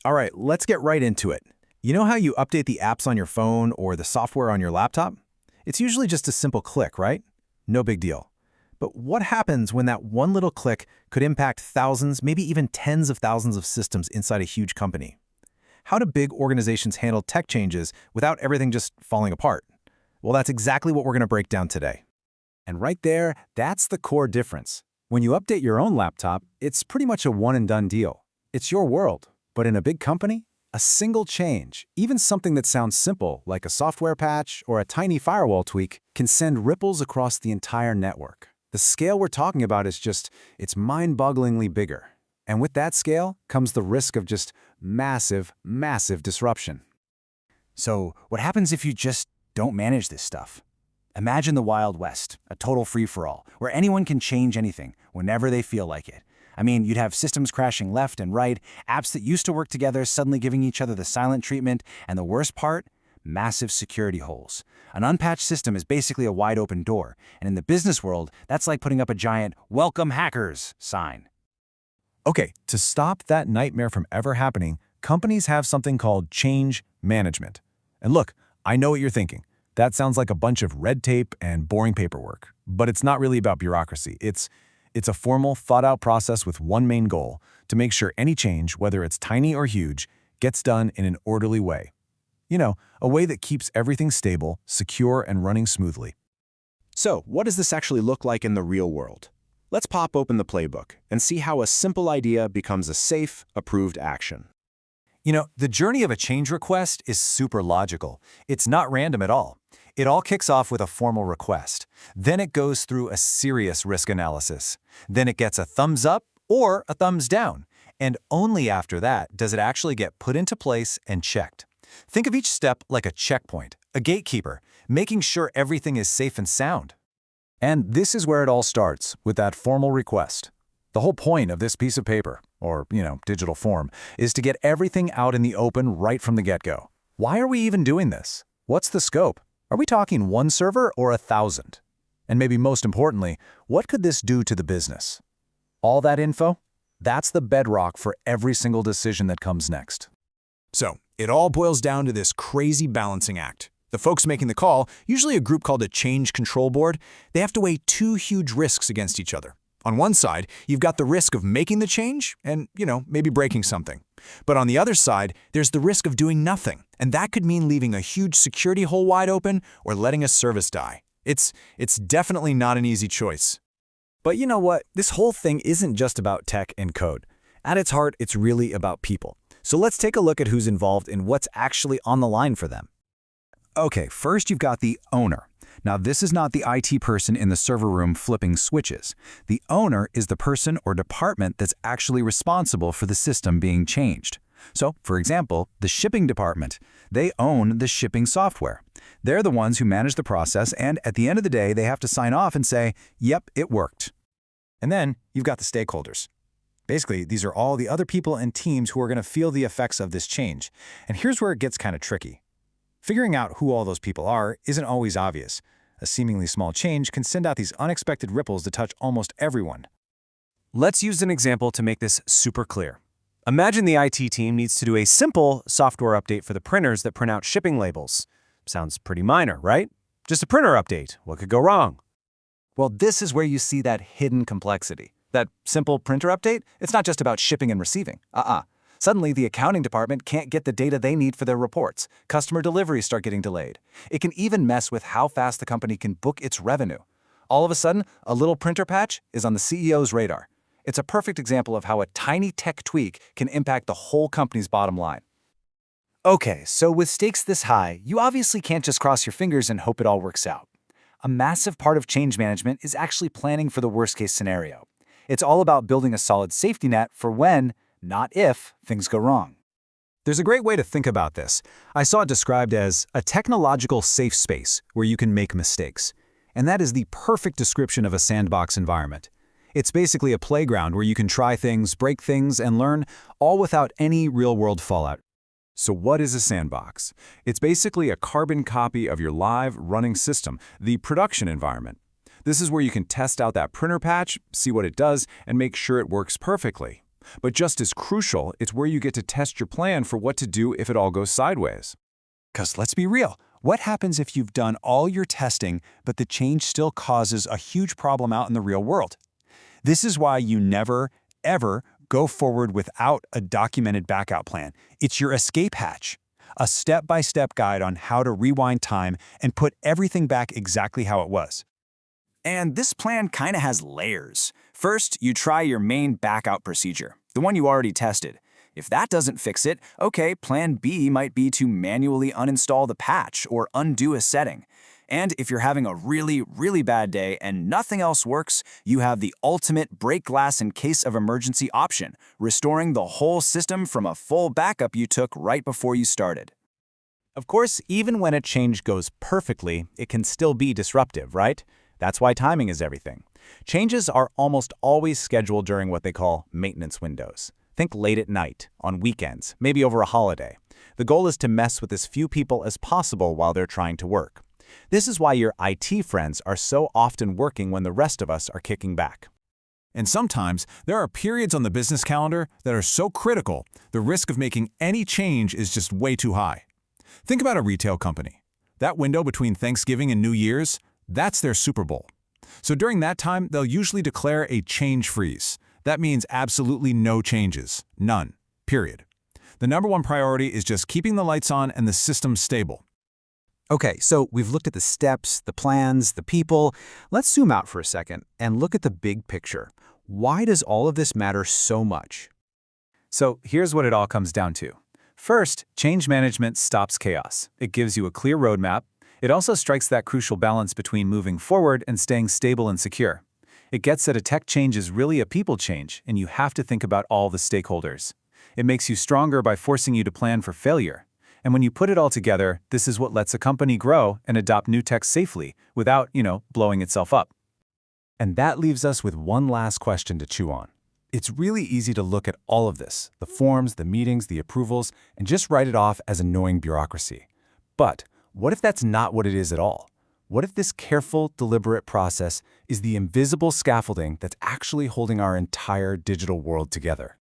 All right, let's get right into it. You know how you update the apps on your phone or the software on your laptop? It's usually just a simple click, right? No big deal. But what happens when that one little click could impact thousands, maybe even tens of thousands of systems inside a huge company? How do big organizations handle tech changes without everything just falling apart? Well, that's exactly what we're going to break down today. And right there, that's the core difference. When you update your own laptop, it's pretty much a one-and-done deal. It's your world. But in a big company, a single change, even something that sounds simple, like a software patch or a tiny firewall tweak, can send ripples across the entire network. The scale we're talking about it's mind-bogglingly bigger. And with that scale comes the risk of just massive, massive disruption. So what happens if you just don't manage this stuff? Imagine the Wild West, a total free-for-all, where anyone can change anything whenever they feel like it. I mean, you'd have systems crashing left and right, apps that used to work together suddenly giving each other the silent treatment, and the worst part? Massive security holes. An unpatched system is basically a wide-open door, and in the business world, that's like putting up a giant "Welcome Hackers" sign. Okay, to stop that nightmare from ever happening, companies have something called change management. And look, I know what you're thinking. That sounds like a bunch of red tape and boring paperwork. But it's not really about bureaucracy. It's a formal, thought-out process with one main goal: to make sure any change, whether it's tiny or huge, gets done in an orderly way. You know, a way that keeps everything stable, secure, and running smoothly. So, what does this actually look like in the real world? Let's pop open the playbook and see how a simple idea becomes a safe, approved action. You know, the journey of a change request is super logical. It's not random at all. It all kicks off with a formal request. Then it goes through a serious risk analysis. Then it gets a thumbs up or a thumbs down. And only after that does it actually get put into place and checked. Think of each step like a checkpoint, a gatekeeper, making sure everything is safe and sound. And this is where it all starts, with that formal request. The whole point of this piece of paper, or, digital form, is to get everything out in the open right from the get-go. Why are we even doing this? What's the scope? Are we talking one server or 1,000? And maybe most importantly, what could this do to the business? All that info? That's the bedrock for every single decision that comes next. So, it all boils down to this crazy balancing act. The folks making the call, usually a group called a change control board, they have to weigh two huge risks against each other. On one side, you've got the risk of making the change and, maybe breaking something. But on the other side, there's the risk of doing nothing, and that could mean leaving a huge security hole wide open or letting a service die. It's definitely not an easy choice. But you know what? This whole thing isn't just about tech and code. At its heart, it's really about people. So let's take a look at who's involved and what's actually on the line for them. Okay, first you've got the owner. Now, this is not the IT person in the server room flipping switches. The owner is the person or department that's actually responsible for the system being changed. So, for example, the shipping department. They own the shipping software. They're the ones who manage the process, and at the end of the day, they have to sign off and say, yep, it worked. And then you've got the stakeholders. Basically, these are all the other people and teams who are going to feel the effects of this change. And here's where it gets kind of tricky. Figuring out who all those people are isn't always obvious. A seemingly small change can send out these unexpected ripples that touch almost everyone. Let's use an example to make this super clear. Imagine the IT team needs to do a simple software update for the printers that print out shipping labels. Sounds pretty minor, right? Just a printer update. What could go wrong? Well, this is where you see that hidden complexity. That simple printer update, it's not just about shipping and receiving. Suddenly, the accounting department can't get the data they need for their reports. Customer deliveries start getting delayed. It can even mess with how fast the company can book its revenue. All of a sudden, a little printer patch is on the CEO's radar. It's a perfect example of how a tiny tech tweak can impact the whole company's bottom line. Okay, so with stakes this high, you obviously can't just cross your fingers and hope it all works out. A massive part of change management is actually planning for the worst-case scenario. It's all about building a solid safety net for when, not if, things go wrong. There's a great way to think about this. I saw it described as a technological safe space where you can make mistakes. And that is the perfect description of a sandbox environment. It's basically a playground where you can try things, break things, and learn, all without any real-world fallout. So what is a sandbox? It's basically a carbon copy of your live, running system, the production environment. This is where you can test out that printer patch, see what it does, and make sure it works perfectly. But just as crucial, it's where you get to test your plan for what to do if it all goes sideways. Because let's be real, what happens if you've done all your testing, but the change still causes a huge problem out in the real world? This is why you never, ever go forward without a documented backup plan. It's your escape hatch, a step-by-step guide on how to rewind time and put everything back exactly how it was. And this plan kind of has layers. First, you try your main backup procedure, the one you already tested. If that doesn't fix it, okay, plan B might be to manually uninstall the patch or undo a setting. And if you're having a really, really bad day and nothing else works, you have the ultimate break glass in case of emergency option, restoring the whole system from a full backup you took right before you started. Of course, even when a change goes perfectly, it can still be disruptive, right? That's why timing is everything. Changes are almost always scheduled during what they call maintenance windows. Think late at night, on weekends, maybe over a holiday. The goal is to mess with as few people as possible while they're trying to work. This is why your IT friends are so often working when the rest of us are kicking back. And sometimes, there are periods on the business calendar that are so critical, the risk of making any change is just way too high. Think about a retail company. That window between Thanksgiving and New Year's, that's their Super Bowl. So during that time, they'll usually declare a change freeze. That means absolutely no changes. None. Period. The #1 priority is just keeping the lights on and the system stable. Okay, so we've looked at the steps, the plans, the people. Let's zoom out for a second and look at the big picture. Why does all of this matter so much? So here's what it all comes down to. First, change management stops chaos. It gives you a clear roadmap. It also strikes that crucial balance between moving forward and staying stable and secure. It gets that a tech change is really a people change, and you have to think about all the stakeholders. It makes you stronger by forcing you to plan for failure. And when you put it all together, this is what lets a company grow and adopt new tech safely without, blowing itself up. And that leaves us with one last question to chew on. It's really easy to look at all of this, the forms, the meetings, the approvals, and just write it off as annoying bureaucracy. But what if that's not what it is at all? What if this careful, deliberate process is the invisible scaffolding that's actually holding our entire digital world together?